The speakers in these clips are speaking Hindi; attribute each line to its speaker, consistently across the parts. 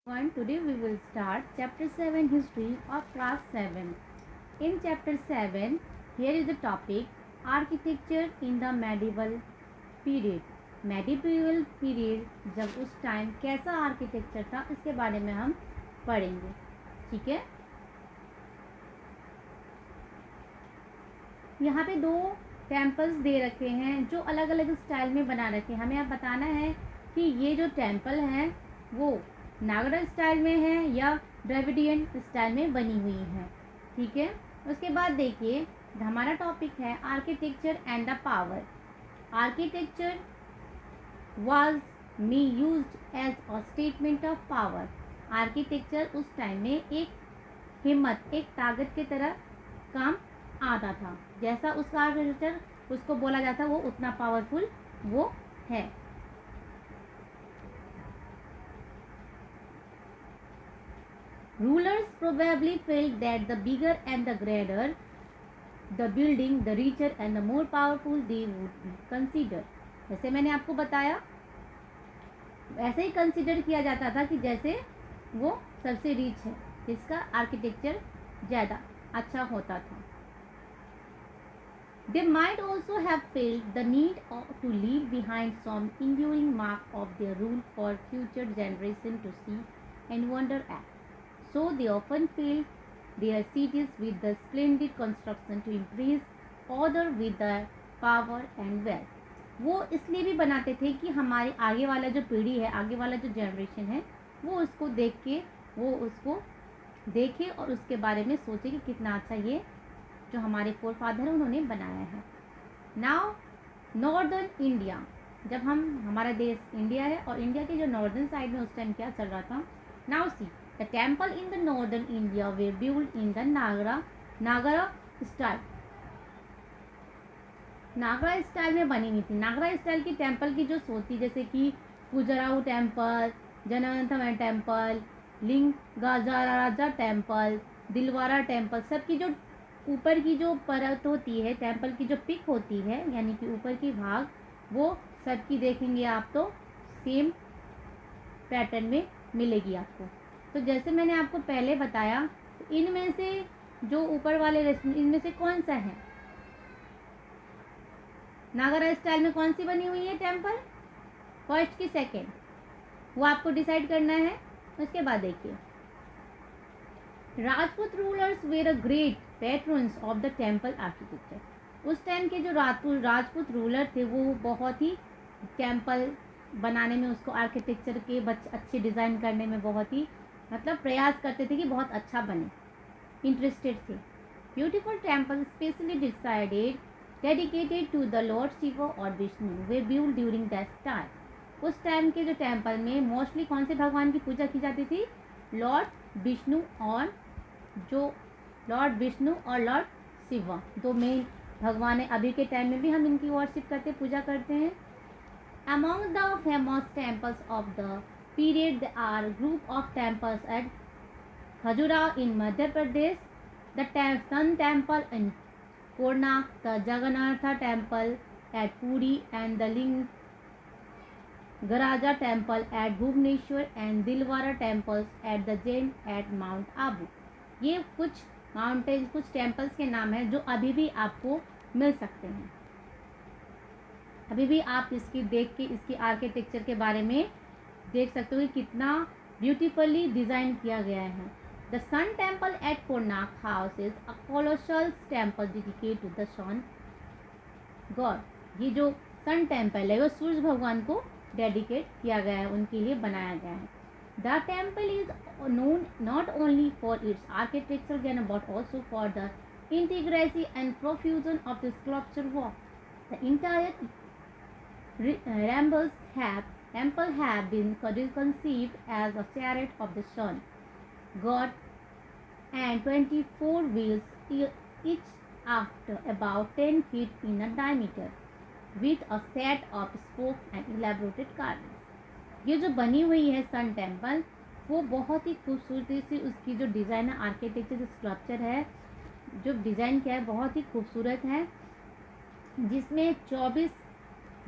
Speaker 1: Today we will start chapter 7 history of class 7. In chapter 7 here is the topic architecture in the medieval period. Medieval period जब उस टाइम कैसा आर्किटेक्चर था इसके बारे में हम पढ़ेंगे. ठीक है. यहाँ पे दो टेम्पल्स दे रखे हैं जो अलग अलग स्टाइल में बना रखे हैं. हमें अब बताना है कि ये जो टेम्पल है वो नागरा स्टाइल में है या द्रविडियन स्टाइल में बनी हुई है. ठीक है. उसके बाद देखिए हमारा टॉपिक है architecture and the power. Architecture was me used as a statement of power. Architecture उस टाइम में एक हिम्मत, एक ताकत की तरह काम आता था. जैसा उसका आर्किटेक्चर उसको बोला जाता वो उतना पावरफुल वो है. Rulers probably felt that the bigger and the grander the building, the richer and the more powerful they would be considered. जैसे मैंने आपको बताया ऐसे ही कंसिडर किया जाता था कि जैसे वो सबसे रिच है, जिसका आर्किटेक्चर ज़्यादा अच्छा होता था. They might also have felt the need to leave behind some enduring mark of their rule for future generations to see and wonder at. So they often filled their cities with the splendid construction to impress others with their power and wealth. वो इसलिए भी बनाते थे कि हमारे आगे वाला जो पीढ़ी है, आगे वाला जो जनरेशन है, वो उसको देख के वो उसको देखे और उसके बारे में सोचे कि कितना अच्छा ये जो हमारे फोर फादर हैं उन्होंने बनाया है. नाउ नॉर्दर्न इंडिया, जब हमारा देश इंडिया है और इंडिया के जो नॉर्दर्न साइड में उस टाइम क्या चल रहा था. Now see the temple in the northern India were build in the Nagara style. Nagara style में बनी हुई थी. नागरा स्टाइल की टेम्पल की जो सोची जैसे कि Khajuraho temple, Jagannath temple, Lingaraja temple, Dilwara temple, सबकी जो ऊपर की जो परत होती है, टेम्पल की जो पिक होती है यानी कि ऊपर की भाग, वो सबकी देखेंगे आप तो सेम पैटर्न में मिलेगी आपको. तो जैसे मैंने आपको पहले बताया इनमें से जो ऊपर वाले इनमें से कौन सा है नागरा स्टाइल में, कौन सी बनी हुई है टेम्पल, फर्स्ट की सेकेंड, वो आपको डिसाइड करना है. उसके बाद देखिए Rajput rulers were a great patrons of the temple architecture. उस टाइम के जो राजपूत रूलर थे वो बहुत ही टेम्पल बनाने में, उसको आर्किटेक्चर के अच्छे डिज़ाइन करने में बहुत ही मतलब प्रयास करते थे कि बहुत अच्छा बने, इंटरेस्टेड थे. Beautiful temple specially decided dedicated to the lord Shiva और Vishnu were build during that time. उस टाइम के जो टेम्पल में मोस्टली कौन से भगवान की पूजा की जाती थी, लॉर्ड विष्णु और लॉर्ड शिवा, दो मेन भगवान है. अभी के टाइम में भी हम इनकी वर्शिप करते, पूजा करते हैं. Among the famous temples of the period there are group of temples at Khajuraho in Madhya Pradesh, the Sun Temple in Konark, the Jagannatha Temple at Puri and the Lingaraja Temple at Bhubaneswar and Dilwara Temples at the Jain at Mount Abu. ये कुछ माउंटेन, कुछ टेम्पल्स के नाम हैं जो अभी भी आपको मिल सकते हैं. अभी भी आप इसकी देख के इसकी आर्किटेक्चर के बारे में देख सकते हो कि कितना ब्यूटीफुली डिज़ाइन किया गया है. The sun temple at Konark house is a colossal temple dedicated to the sun god. ये जो सन टेम्पल है वो सूर्य भगवान को डेडिकेट किया गया है, उनके लिए बनाया गया है. The temple is known not only for its architectural but also for the integrity and profusion of the sculpture work. The entire temple have been conceived as a chariot of the sun god and 24 wheels, each after about 10 feet in a diameter, with a set of spokes and elaborated carvings. ये जो बनी हुई है सन टेम्पल वो बहुत ही खूबसूरती से उसकी जो डिज़ाइन है, आर्किटेक्चर जो स्ट्रक्चर है, जो डिज़ाइन किया है बहुत ही खूबसूरत है, जिसमें 24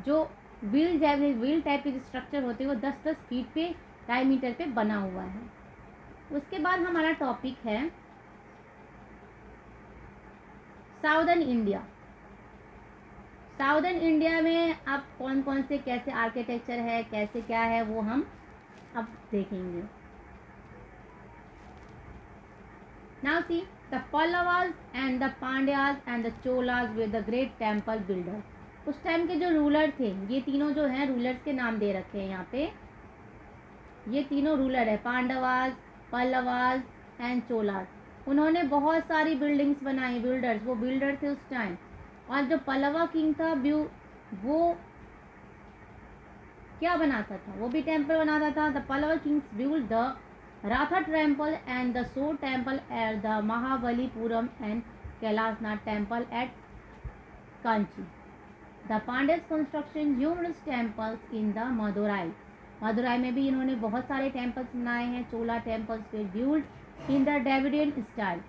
Speaker 1: जो व्हील टाइप के स्ट्रक्चर होते हैं वो 10-10 फीट पे डायमीटर पे बना हुआ है। उसके बाद हमारा टॉपिक है साउदर्न इंडिया। साउदर्न इंडिया में अब कौन कौन से कैसे आर्किटेक्चर है, कैसे क्या है, वो हम अब देखेंगे। Now see the Pallavas and the Pandyas and the Cholas way the great temple builder. उस टाइम के जो रूलर थे, ये तीनों जो हैं रूलर्स के नाम दे रखे हैं यहाँ पे। ये तीनों रूलर है, पांडवास, पल्लवास एंड चोलास। उन्होंने बहुत सारी बिल्डिंग्स बनाई, बिल्डर्स, वो बिल्डर थे उस टाइम। और जो पल्लवा किंग था वो क्या बनाता था, वो भी टेम्पल बनाता था। The Pallava kings build the Ratha temple and the shore temple at the Mahabalipuram and Kailashnath temple at Kanchi. The Pandyas construction numerous temples in the Madurai. Madurai में भी इन्होंने बहुत सारे टेम्पल्स बनाए हैं। Chola temples were build in the Dravidian style.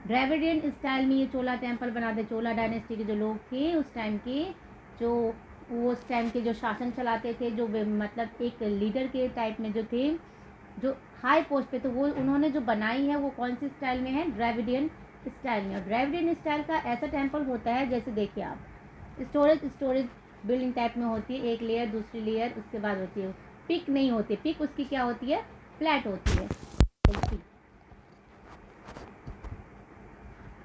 Speaker 1: Dravidian style में ये चोला टेम्पल बनाते। चोला डायनेस्टी के जो लोग थे उस टाइम के, जो वो उस टाइम के जो शासन चलाते थे, जो मतलब एक लीडर के टाइप में जो थे, जो हाई पोस्ट पे, तो वो उन्होंने जो बनाई है वो कौन सी स्टाइल में है, द्रविडियन स्टाइल में। और द्रविडियन स्टाइल का ऐसा टेम्पल होता है जैसे देखिए आप, स्टोरेज बिल्डिंग टाइप में होती है, एक लेयर दूसरी लेयर उसके बाद होती है। पिक नहीं होती, पिक उसकी क्या होती है, फ्लैट होती है।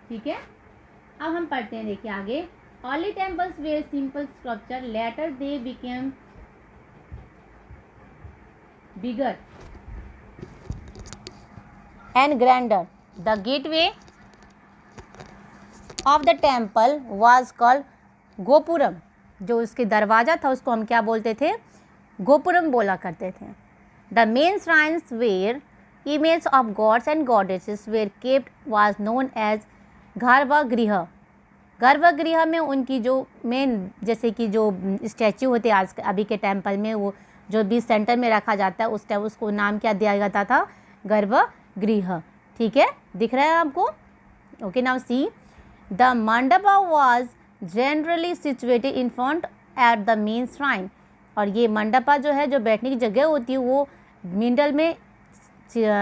Speaker 1: ठीक है, अब हम पढ़ते हैं, देखिए आगे। Early temples were simple structure, later they became bigger and grander. The gateway of the temple was called gopuram. जो उसके दरवाजा था उसको हम क्या बोलते थे, गोपुरम बोला करते थे। The main shrines where image of gods and goddesses were kept was known as garbhagriha. Garbhagriha में उनकी जो मेन, जैसे कि जो स्टैच्यू होते आज अभी के टेम्पल में, वो जो भी सेंटर में रखा जाता है उस टाइम उसको नाम क्या दिया जाता था, गर्भगृह। ठीक है, दिख रहा है आपको। Okay, now see the mandapa was generally situated in front at the main shrine. और ये मंडपा जो है, जो बैठने की जगह होती है, वो मिडल में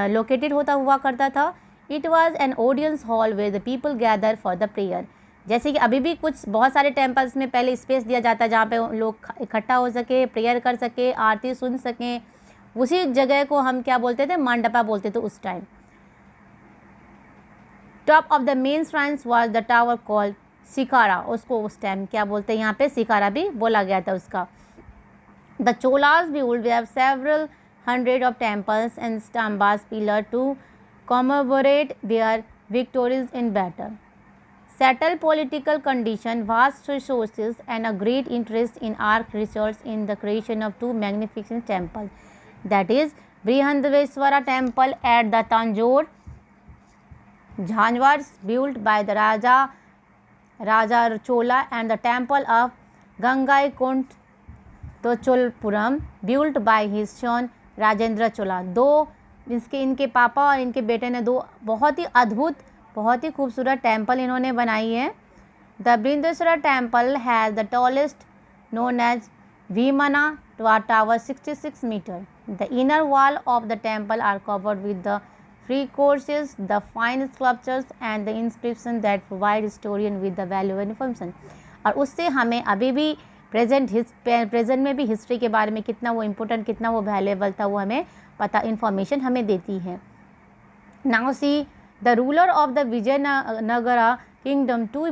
Speaker 1: लोकेटेड होता हुआ करता था। It was an audience hall where the people gather for the prayer. जैसे कि अभी भी कुछ बहुत सारे टेम्पल्स में पहले स्पेस दिया जाता है जहाँ पे लोग इकट्ठा हो सके, प्रेयर कर सके, आरती सुन सकें, उसी जगह को हम क्या बोलते थे, मंडपा बोलते थे उस time. Top of the main shrines was the tower called shikhara. उसको उस टाइम क्या बोलते हैं, यहाँ पे सिकारा भी बोला गया था उसका। The Cholas built have several hundred of temples and stambas pillar to commemorate their victories in battle. Settled political condition, vast resources, and a great interest in art research in the creation of two magnificent temples, that is Brihandaveswara temple at the Tanjore, Jhanjwar, built by the Raja Chola, and the temple of Gangaikont Tochulpuram, built by his son Rajendra Chola. दो इनके पापा और इनके बेटे ने दो बहुत ही अद्भुत, बहुत ही खूबसूरत टेम्पल इन्होंने बनाई है। The Brihadeshwara temple has the tallest known as vimana tower 66 metres. The inner wall of the temple are covered with the frescoes, the fine sculptures and the inscription that provide historian with the valuable information. और उससे हमें अभी भी प्रेजेंट में भी हिस्ट्री के बारे में कितना वो इम्पोर्टेंट, कितना वो वैल्यूएबल था, वो हमें पता, इन्फॉर्मेशन हमें देती है। Now see the ruler of the Vijayanagara kingdom to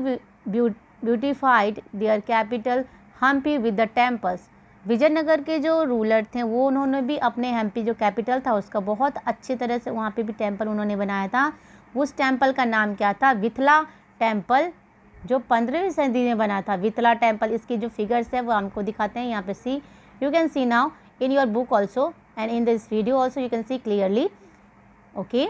Speaker 1: beautified their capital Hampi with the temples. Vijayanagar के जो रूलर थे वो उन्होंने भी अपने हम्पी जो कैपिटल था उसका बहुत अच्छी तरह से वहाँ पे भी टेम्पल उन्होंने बनाया था। उस टेम्पल का नाम क्या था, विथला टेम्पल, जो 15वीं सदी में बना था। विथला टेम्पल, इसकी जो फिगर्स है वो हमको दिखाते हैं यहाँ पे। See you can see now in your book also and in this video also you can see clearly. Okay,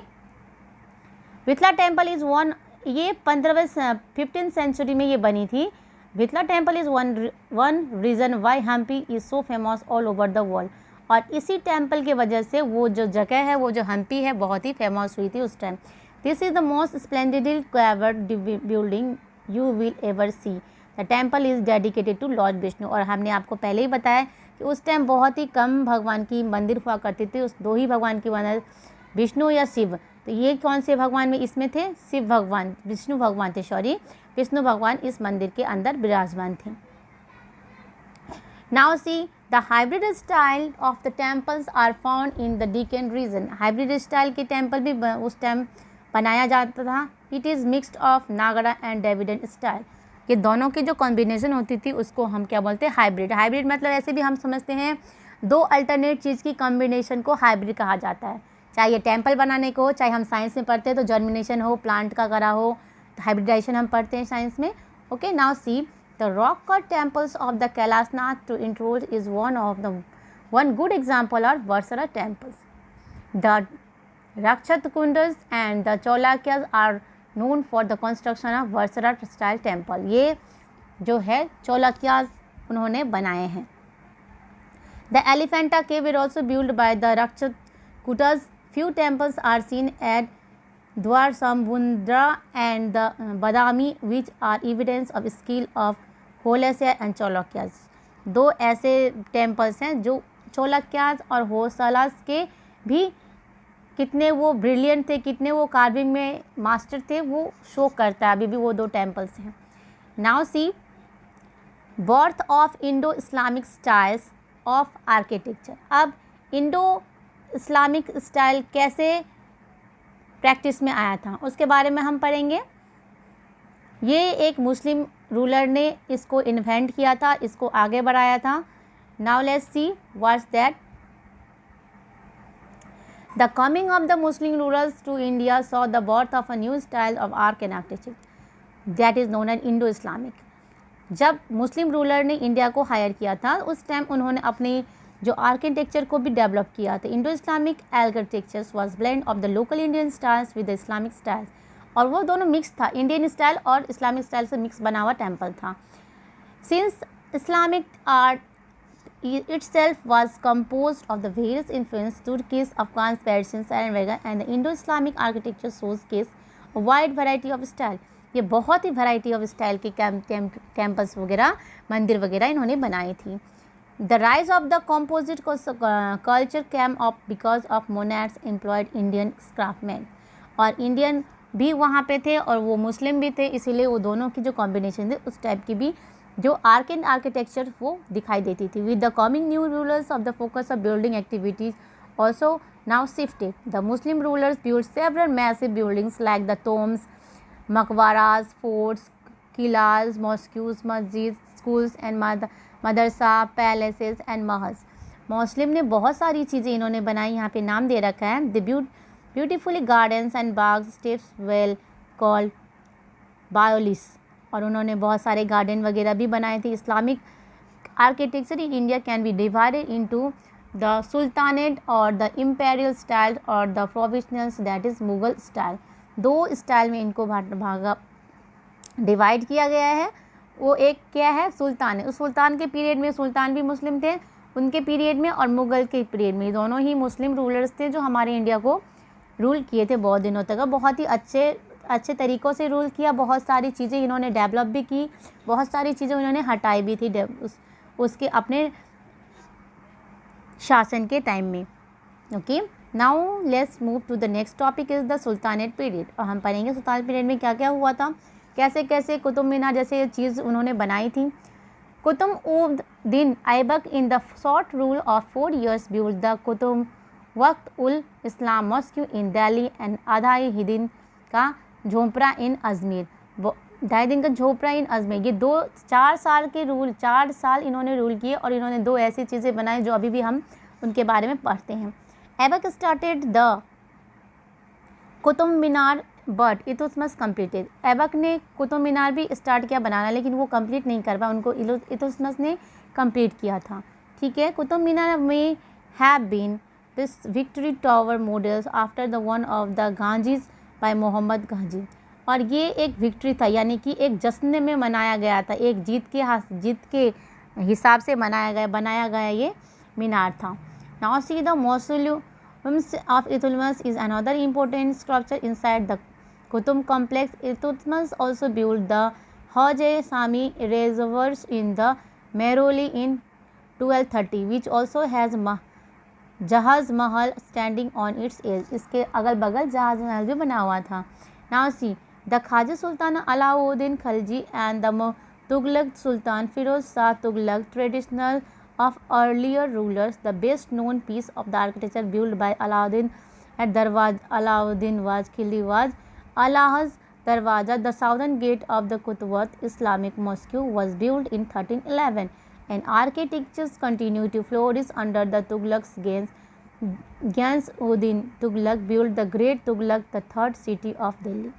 Speaker 1: Vitthala temple is one, ये 15वीं सेंचुरी में ये बनी थी। Vitthala temple is one reason why Hampi is so famous all over the world. और इसी टेम्पल की वजह से वो जो जगह है, वो जो हम्पी है, बहुत ही फेमस हुई थी उस time. This is the most splendidly carved building you will ever see. The temple is dedicated to Lord Vishnu. और हमने आपको पहले ही बताया कि कि उस टाइम बहुत ही कम भगवान की मंदिर हुआ करती थी, उस 2 ही भगवान की मंदिर, विष्णु या शिव। तो ये कौन से भगवान में इसमें थे? शिव भगवान, विष्णु भगवान थे, सॉरी, विष्णु भगवान इस मंदिर के अंदर विराजमान थे। Now see, the hybrid style of the temples are found in the Deccan region. Hybrid style के टेम्पल भी उस टाइम बनाया जाता था। It is mixed of Nagara and Dravidian style. ये दोनों की जो कॉम्बिनेशन होती थी उसको हम क्या बोलते हैं? हाइब्रिड। हाइब्रिड मतलब ऐसे भी हम समझते हैं 2 अल्टरनेट चीज़ की कॉम्बिनेशन को हाइब्रिड कहा जाता है। चाहे ये टेम्पल बनाने को हो, चाहे हम साइंस में पढ़ते हैं तो जर्मिनेशन हो, प्लांट का करा हो, तो हाइब्रिडाइजेशन हम पढ़ते हैं साइंस में। Okay, now see the rock cut temples of the Kailasnath to intrude is one good example of Varsara temples. The Rakshatakundas and the Cholukyas are known for the construction of Varsara style temple. ये जो है चौलक्यास उन्होंने बनाए हैं। The Elephanta cave is also built by the Rakshatakutas. Few temples are seen at Dwarsambundra and the Badami, which are evidence of skill of होलसेया एंड चौलक्यास। 2 ऐसे टेम्पल्स हैं जो चौलक्यास और होसलास के भी कितने वो ब्रिलियंट थे, कितने वो कार्विंग में मास्टर थे, वो शो करता है। अभी भी वो 2 टेम्पल्स हैं। Now see birth of Indo Islamic styles of architecture. अब इंडो इस्लामिक स्टाइल कैसे प्रैक्टिस में आया था उसके बारे में हम पढ़ेंगे। ये एक मुस्लिम रूलर ने इसको इन्वेंट किया था, इसको आगे बढ़ाया था। Now let's see what's that. The coming of the Muslim rulers to India saw the birth of a new style of arch and architecture that is known as Indo Islamic. जब मुस्लिम रूलर ने इंडिया को हायर किया था उस टाइम उन्होंने अपने जो आर्किटेक्चर को भी डेवलप किया था। Indo Islamic architecture was blend of the local Indian styles with the Islamic styles, और वो दोनों मिक्स था, इंडियन स्टाइल और इस्लामिक स्टाइल से मिक्स बना हुआ टेम्पल था। Since Islamic art itself was composed of the various influences Turkish, Afghans, Persians, and the Indo-Islamic architecture showcase a wide variety of style. ये बहुत ही वैरायटी ऑफ स्टाइल के कैंपस वगैरह, मंदिर वगैरह इन्होंने बनाई थी। The rise of the composite culture came up because of monarchs employed Indian craftsman, और इंडियन भी वहाँ पे थे और वो मुस्लिम भी थे, इसीलिए वो दोनों की जो कॉम्बिनेशन थी उस टाइप की भी जो आर्क एंड आर्किटेक्चर वो दिखाई देती थी। With the coming new rulers of the focus of building activities also now shifted. The Muslim rulers build several massive buildings like the tombs, मकबराज, फोर्ट्स, किलाज, मॉस्क्यूज, मस्जिद, स्कूल्स एंड मदरसा, पैलेसेस एंड महल्स। मुस्लिम ने बहुत सारी चीज़ें इन्होंने बनाई, यहाँ पे नाम दे रखा है। द ब्यूटीफुली गार्डन्स एंड बाग्स, स्टेप्स वेल कॉल्ड बायोलिस, और उन्होंने बहुत सारे गार्डन वगैरह भी बनाए थे। Islamic architecture in India can be divided into the sultanate और द इम्पेरियल स्टाइल और the provincials that is Mughal style. 2 style में इनको भागा डिवाइड किया गया है। वो एक क्या है? सुल्तान है। उस सुल्तान के पीरियड में सुल्तान भी मुस्लिम थे उनके पीरियड में, और मुगल के पीरियड में, दोनों ही मुस्लिम रूलर्स थे जो हमारे इंडिया को रूल किए थे बहुत दिनों तक। बहुत ही अच्छे तरीक़ों से रूल किया, बहुत सारी चीज़ें इन्होंने डेवलप भी की, बहुत सारी चीज़ें उन्होंने हटाई भी थी उसके अपने शासन के टाइम में। Okay, now let's move to the next topic is the sultanate period, और हम पढ़ेंगे सुल्तानेट पीरियड में क्या क्या हुआ था, कैसे कैसे कुतुब मीनार जैसे चीज़ उन्होंने बनाई थी। Qutb-ud-din Aibak in the short rule of 4 years built the कुतुब वक्त ul Islam mosque in Delhi and Adhai Din का झोपड़ा इन अजमेर, 2.5 दिन का झोपड़ा इन अजमेर। ये 4 साल के रूल, 4 साल इन्होंने रूल किए, और इन्होंने 2 ऐसी चीज़ें बनाई जो अभी भी हम उनके बारे में पढ़ते हैं। Aibak started the Qutub Minar but Iltutmish completed. Aibak ने कुतुब मीनार भी स्टार्ट किया बनाना, लेकिन वो कंप्लीट नहीं कर पाया, उनको इल्तुतमिश ने कंप्लीट किया था। ठीक है, Qutub Minar may have been this victory tower models after the one of the Ghaznis by Mohammad गांजी, और ये एक विक्ट्री था, यानी कि एक जश्न में मनाया गया था, एक जीत के हिसाब से बनाया गया ये मीनार था। Now see the mausoleums of Iltutmish is another important structure inside the Qutub complex. Iltutmish also build the Hauz-e-Shamsi reservoirs in the Mehrauli in 1230, which also has जहाज महल स्टैंडिंग ऑन इट्स एज, इसके अगल बगल जहाज महल भी बना हुआ था. Now see the Khwaja sultan Alauddin Khilji and the Tughlaq sultan Firoz Shah Tughlaq, traditional of earlier rulers. The best known piece of the architecture built by Alauddin at Alauddin was Khilji was Allah's Darwaza. The southern gate of the Qutbat Islamic Mosque was built in 1311, and architectures continue to flourish under the Tughlaqs. Ghiyas Uddin Tughlaq built the Great Tughlaq, the third city of Delhi.